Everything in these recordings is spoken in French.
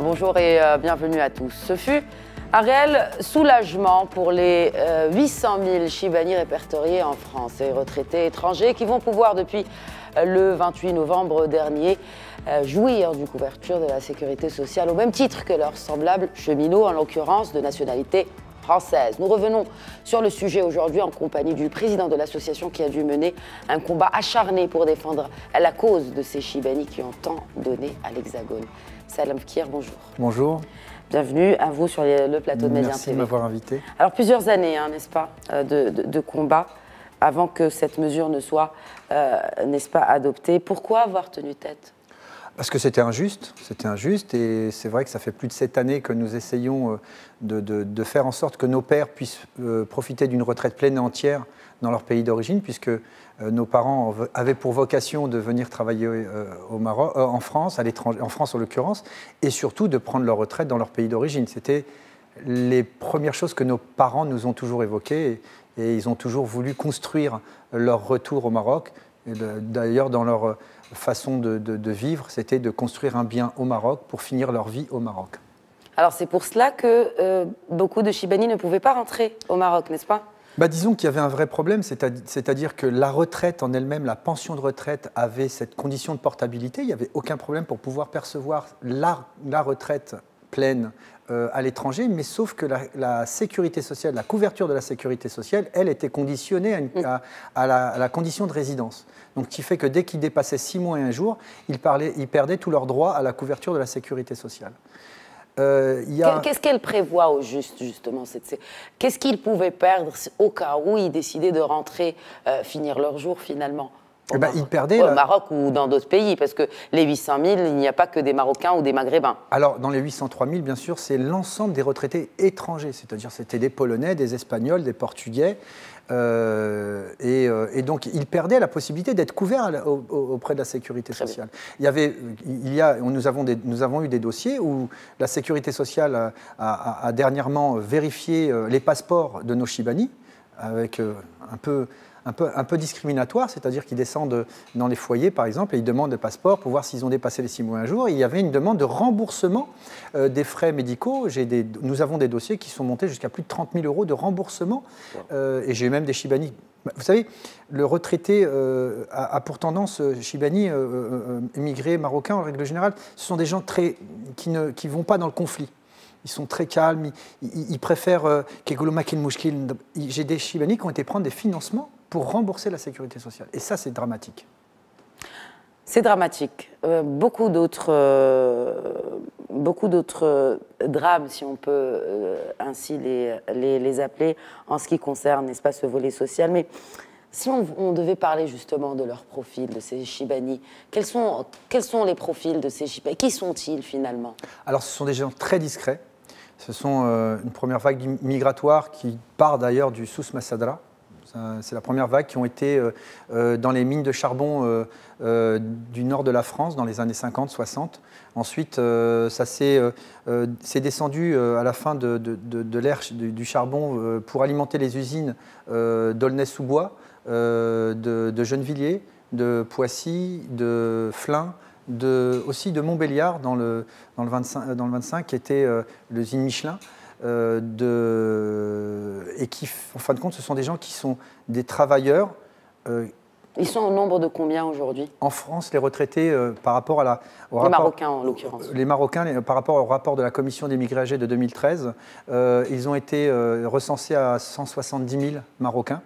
Bonjour et bienvenue à tous. Ce fut un réel soulagement pour les 800 000 Chibani répertoriés en France et retraités étrangers qui vont pouvoir depuis le 28 novembre dernier jouir d'une couverture de la sécurité sociale au même titre que leurs semblables cheminots, en l'occurrence de nationalité française. Nous revenons sur le sujet aujourd'hui en compagnie du président de l'association qui a dû mener un combat acharné pour défendre la cause de ces Chibani qui ont tant donné à l'Hexagone. Salam Fkir, bonjour. Bonjour. Bienvenue à vous sur le plateau de Média TV. Merci de m'avoir invité. Alors plusieurs années, n'est-ce pas, de combat avant que cette mesure ne soit, n'est-ce pas, adoptée. Pourquoi avoir tenu tête ? Parce que c'était injuste et c'est vrai que ça fait plus de 7 années que nous essayons de faire en sorte que nos pères puissent profiter d'une retraite pleine et entière dans leur pays d'origine, puisque nos parents avaient pour vocation de venir travailler au Maroc, en France, à l'étranger, en France en l'occurrence, et surtout de prendre leur retraite dans leur pays d'origine. C'était les premières choses que nos parents nous ont toujours évoquées et ils ont toujours voulu construire leur retour au Maroc. D'ailleurs, dans leur façon de vivre, c'était de construire un bien au Maroc pour finir leur vie au Maroc. Alors c'est pour cela que beaucoup de Chibani ne pouvaient pas rentrer au Maroc, n'est-ce pas ? Disons qu'il y avait un vrai problème, c'est-à-dire que la retraite en elle-même, la pension de retraite avait cette condition de portabilité. Il n'y avait aucun problème pour pouvoir percevoir la retraite pleine à l'étranger, mais sauf que la sécurité sociale, la couverture de la sécurité sociale, elle était conditionnée à la condition de résidence. Donc, ce qui fait que dès qu'ils dépassaient 6 mois et 1 jour, ils perdaient tous leurs droits à la couverture de la sécurité sociale. Qu'est-ce qu'elle prévoit au juste, justement? Qu'est-ce qu'ils pouvaient perdre au cas où ils décidaient de rentrer, finir leur jour finalement ils perdaient au Maroc ou dans d'autres pays, parce que les 800 000, il n'y a pas que des Marocains ou des Maghrébins. Alors, dans les 803 000, bien sûr, c'est l'ensemble des retraités étrangers, c'est-à-dire c'était des Polonais, des Espagnols, des Portugais, et donc ils perdaient la possibilité d'être couverts auprès de la sécurité sociale. Nous avons eu des dossiers où la sécurité sociale a dernièrement vérifié les passeports de nos Chibani, avec un peu discriminatoire, c'est-à-dire qu'ils descendent dans les foyers, par exemple, et ils demandent des passeports pour voir s'ils ont dépassé les 6 mois et 1 jour. Et il y avait une demande de remboursement des frais médicaux. Nous avons des dossiers qui sont montés jusqu'à plus de 30 000 € de remboursement. Et j'ai même des Chibani. Vous savez, le retraité a pour tendance, Chibani, émigrés, marocains, en règle générale, ce sont des gens qui ne vont pas dans le conflit. Ils sont très calmes, ils préfèrent j'ai des Chibani qui ont été prendre des financements pour rembourser la sécurité sociale. Et ça, c'est dramatique. C'est dramatique. Beaucoup d'autres drames, si on peut ainsi les appeler, en ce qui concerne, n'est-ce pas, ce volet social. Mais si on devait parler justement de leur profil, de ces Chibani, quels sont les profils de ces Chibani? Qui sont-ils finalement? Alors, ce sont des gens très discrets. Ce sont une première vague migratoire qui part d'ailleurs du Souss Massadra. C'est la première vague qui ont été dans les mines de charbon du nord de la France dans les années 50-60. Ensuite, ça s'est descendu à la fin de l'ère du charbon pour alimenter les usines d'Aulnay-sous-Bois, de Gennevilliers, de Poissy, de Flins, aussi de Montbéliard dans le 25 qui était l'usine Michelin. Et qui, en fin de compte, ce sont des gens qui sont des travailleurs. Ils sont au nombre de combien aujourd'hui? En France, les retraités, par rapport à Marocains, en l'occurrence. Les Marocains, par rapport au rapport de la Commission d'émigrés âgés de 2013, ils ont été recensés à 170 000 Marocains.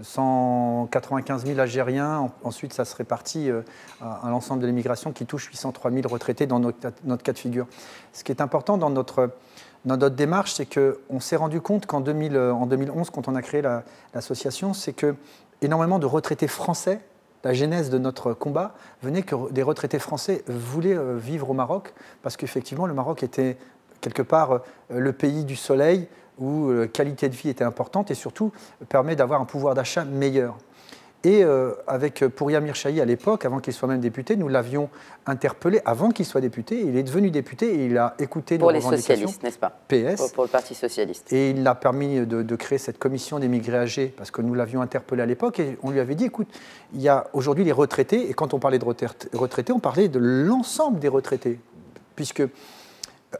195 000 Algériens, ensuite ça se répartit à l'ensemble de l'immigration qui touche 803 000 retraités dans notre cas de figure. Ce qui est important dans notre démarche, c'est qu'on s'est rendu compte qu'en 2011, quand on a créé l'association, c'est que énormément de retraités français, la genèse de notre combat, venait que des retraités français voulaient vivre au Maroc, parce qu'effectivement le Maroc était quelque part le pays du soleil, où la qualité de vie était importante et surtout permet d'avoir un pouvoir d'achat meilleur. Et avec Pouria Mirchahi à l'époque, avant qu'il soit même député, nous l'avions interpellé avant qu'il soit député. Il est devenu député et il a écouté nos revendications. Pour les socialistes, n'est-ce pas? PS. Pour le Parti socialiste. Et il a permis de créer cette commission d'émigrés âgés, parce que nous l'avions interpellé à l'époque et on lui avait dit, écoute, il y a aujourd'hui les retraités, et quand on parlait de retraités, on parlait de l'ensemble des retraités, puisque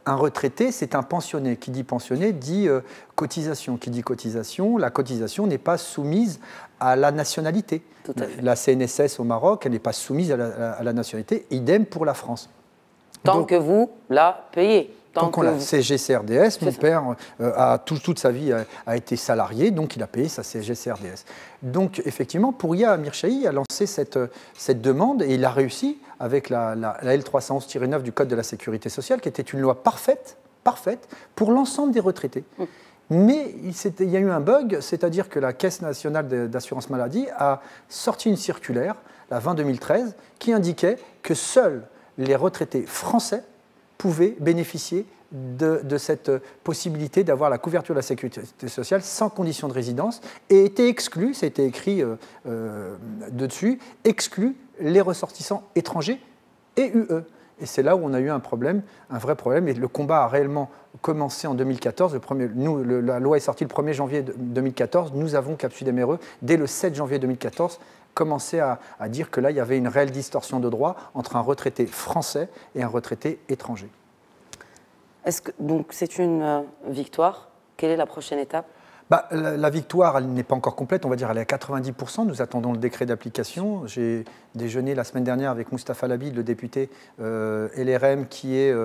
Un retraité, c'est un pensionné. Qui dit pensionné dit cotisation. Qui dit cotisation, la cotisation n'est pas soumise à la nationalité. Tout à fait. La CNSS au Maroc, elle n'est pas soumise à la nationalité. Idem pour la France. Tant que vous la payez. Tant qu'on l'a. CSG-CRDS, mon père toute sa vie a été salarié, donc il a payé sa CSG-CRDS. Donc effectivement, Pouria Mirchahi a lancé cette demande et il a réussi avec la L311-9 du Code de la Sécurité sociale, qui était une loi parfaite pour l'ensemble des retraités. Mais il y a eu un bug, c'est-à-dire que la Caisse nationale d'assurance maladie a sorti une circulaire, la 20-2013, qui indiquait que seuls les retraités français pouvaient bénéficier de cette possibilité d'avoir la couverture de la sécurité sociale sans condition de résidence et était exclu, ça a été écrit dessus, exclu les ressortissants étrangers et UE. Et c'est là où on a eu un problème, un vrai problème, et le combat a réellement commencé en 2014. La loi est sortie le 1er janvier 2014, nous avons, Cap Sud MRE, dès le 7 janvier 2014, commencé à dire que là, il y avait une réelle distorsion de droit entre un retraité français et un retraité étranger. Donc c'est une victoire. Quelle est la prochaine étape ? La victoire, elle n'est pas encore complète, on va dire elle est à 90%. Nous attendons le décret d'application. J'ai déjeuné la semaine dernière avec Moustapha Labid, le député LRM, qui est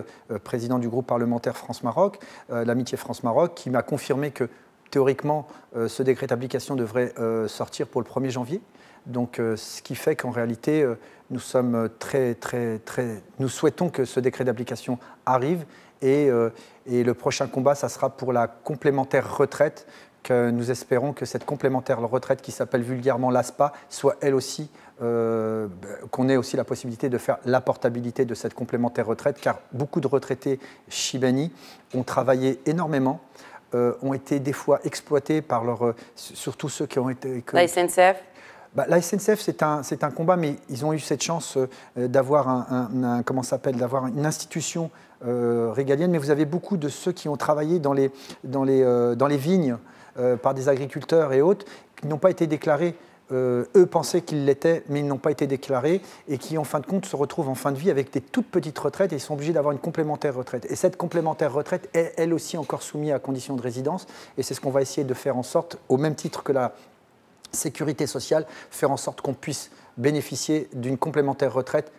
président du groupe parlementaire France-Maroc, l'amitié France-Maroc, qui m'a confirmé que théoriquement, ce décret d'application devrait sortir pour le 1er janvier. Donc, ce qui fait qu'en réalité, nous sommes nous souhaitons que ce décret d'application arrive et le prochain combat, ça sera pour la complémentaire retraite, que nous espérons que cette complémentaire retraite qui s'appelle vulgairement l'ASPA soit elle aussi, qu'on ait aussi la possibilité de faire la portabilité de cette complémentaire retraite, car beaucoup de retraités Chibani ont travaillé énormément, ont été des fois exploités par surtout ceux qui ont été... La SNCF ? La SNCF, c'est un combat, mais ils ont eu cette chance d'avoir d'avoir une institution régalienne. Mais vous avez beaucoup de ceux qui ont travaillé dans les vignes par des agriculteurs et autres, qui n'ont pas été déclarés. Eux pensaient qu'ils l'étaient, mais ils n'ont pas été déclarés et qui, en fin de compte, se retrouvent en fin de vie avec des toutes petites retraites et ils sont obligés d'avoir une complémentaire retraite. Et cette complémentaire retraite est, elle aussi, encore soumise à condition de résidence. Et c'est ce qu'on va essayer de faire en sorte, au même titre que la sécurité sociale, faire en sorte qu'on puisse bénéficier d'une complémentaire retraite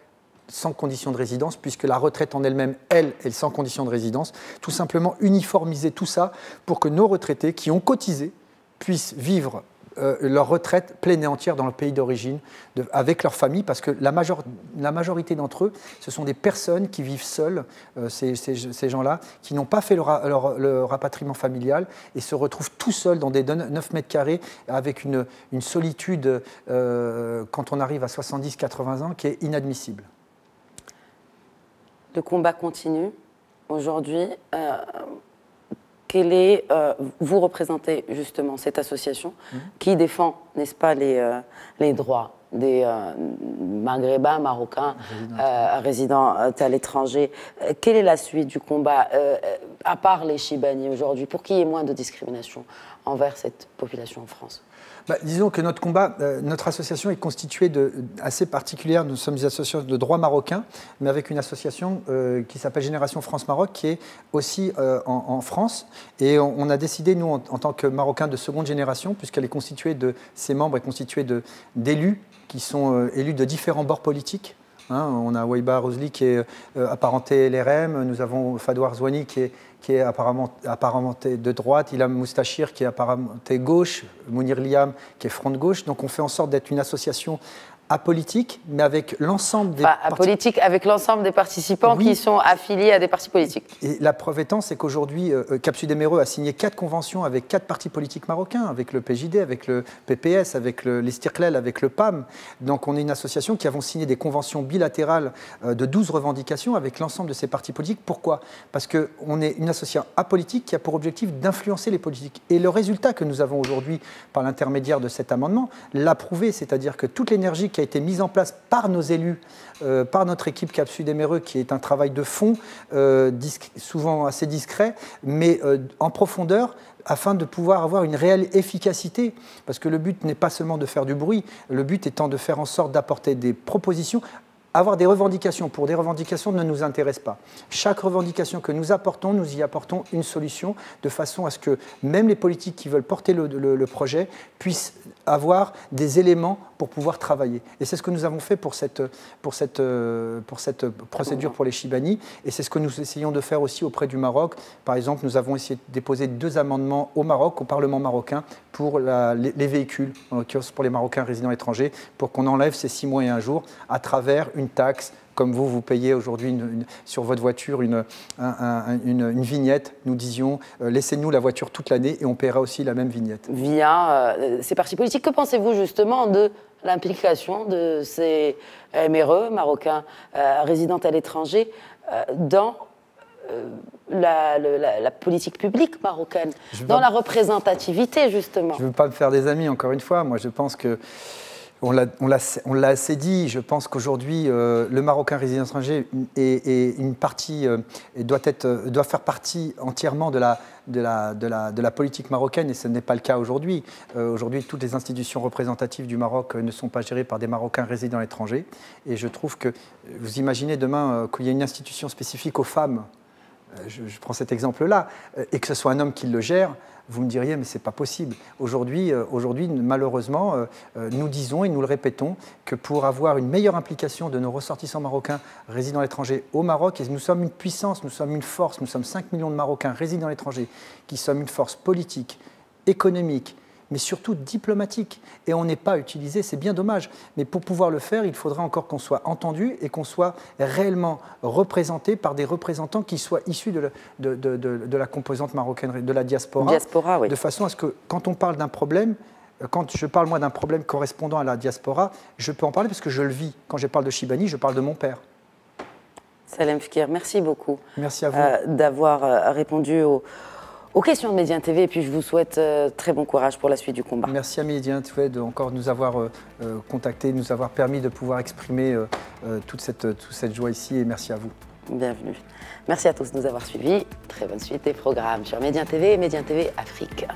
sans condition de résidence, puisque la retraite en elle-même, elle est sans condition de résidence. Tout simplement uniformiser tout ça pour que nos retraités qui ont cotisé puissent vivre leur retraite pleine et entière dans leur pays d'origine, avec leur famille, parce que la majorité d'entre eux, ce sont des personnes qui vivent seules, ces gens-là, qui n'ont pas fait le rapatriement familial et se retrouvent tout seuls dans des 9 mètres carrés avec une solitude, quand on arrive à 70-80 ans, qui est inadmissible. Le combat continue. Aujourd'hui, vous représentez justement cette association qui défend, n'est-ce pas, les droits des Maghrébins, Marocains, résidents à l'étranger. Quelle est la suite du combat, à part les Chibani aujourd'hui, pour qu'il y ait moins de discrimination envers cette population en France ? Disons que notre combat, notre association est constituée assez particulière. Nous sommes une association de droit marocain, mais avec une association qui s'appelle Génération France-Maroc, qui est aussi en France. Et on a décidé, nous, en tant que Marocains de seconde génération, puisqu'elle est constituée ses membres est constituée d'élus qui sont élus de différents bords politiques. On a Waiba Rosli qui est apparenté LRM, nous avons Fadouar Zouani qui est apparenté de droite, Ilham Moustachir qui est apparenté gauche, Mounir Liam qui est front de gauche. Donc on fait en sorte d'être une association apolitique, mais avec l'ensemble des apolitique avec l'ensemble des participants qui sont affiliés à des partis politiques. Et la preuve étant, c'est qu'aujourd'hui, Cap Sud MRE a signé 4 conventions avec 4 partis politiques marocains, avec le PJD, avec le PPS, avec l'Istiqlal, avec le PAM. Donc on est une association qui avons signé des conventions bilatérales de 12 revendications avec l'ensemble de ces partis politiques. Pourquoi ? Parce qu'on est une association apolitique qui a pour objectif d'influencer les politiques. Et le résultat que nous avons aujourd'hui, par l'intermédiaire de cet amendement, l'a prouvé, c'est-à-dire que toute l'énergie qui a été mise en place par nos élus, par notre équipe Cap Sud MRE, qui est un travail de fond, souvent assez discret, mais en profondeur, afin de pouvoir avoir une réelle efficacité. Parce que le but n'est pas seulement de faire du bruit, le but étant de faire en sorte d'apporter des propositions avoir des revendications pour des revendications ne nous intéresse pas. Chaque revendication que nous apportons, nous y apportons une solution de façon à ce que même les politiques qui veulent porter le projet puissent avoir des éléments pour pouvoir travailler. Et c'est ce que nous avons fait pour cette procédure pour les Chibani, et c'est ce que nous essayons de faire aussi auprès du Maroc. Par exemple, nous avons essayé de déposer 2 amendements au Maroc, au Parlement marocain, pour les véhicules, en l'occurrence pour les Marocains résidents étrangers, pour qu'on enlève ces 6 mois et 1 jour à travers une taxe. Comme vous payez aujourd'hui sur votre voiture une vignette, nous disions laissez-nous la voiture toute l'année et on paiera aussi la même vignette. Via ces partis politiques, que pensez-vous justement de l'implication de ces MRE, Marocains résidant à l'étranger, dans la politique publique marocaine, dans la représentativité justement? Je ne veux pas me faire des amis, encore une fois. Moi, je pense que on l'a assez dit. Je pense qu'aujourd'hui, le Marocain résident étranger est une partie, doit faire partie entièrement de la politique marocaine, et ce n'est pas le cas aujourd'hui. Aujourd'hui, toutes les institutions représentatives du Maroc ne sont pas gérées par des Marocains résidant à l'étranger. Et je trouve que, vous imaginez demain qu'il y a une institution spécifique aux femmes, je prends cet exemple-là, et que ce soit un homme qui le gère, vous me diriez, mais ce n'est pas possible. Aujourd'hui, malheureusement, nous disons et nous le répétons que pour avoir une meilleure implication de nos ressortissants marocains résidant à l'étranger au Maroc, et nous sommes une puissance, nous sommes une force, nous sommes 5 millions de Marocains résidant à l'étranger, qui sommes une force politique, économique, mais surtout diplomatique. Et on n'est pas utilisé, c'est bien dommage. Mais pour pouvoir le faire, il faudra encore qu'on soit entendu et qu'on soit réellement représenté par des représentants qui soient issus de la composante marocaine, de la diaspora, oui. De façon à ce que, quand on parle d'un problème, quand je parle moi d'un problème correspondant à la diaspora, je peux en parler parce que je le vis. Quand je parle de Chibani, je parle de mon père. Salem Fikir, merci beaucoup. Merci à vous. D'avoir répondu aux questions de Médien TV, et puis je vous souhaite très bon courage pour la suite du combat. Merci à Médien TV de encore nous avoir contactés, nous avoir permis de pouvoir exprimer toute cette joie ici, et merci à vous. Bienvenue. Merci à tous de nous avoir suivis. Très bonne suite des programmes sur Médien TV et Médien TV Afrique.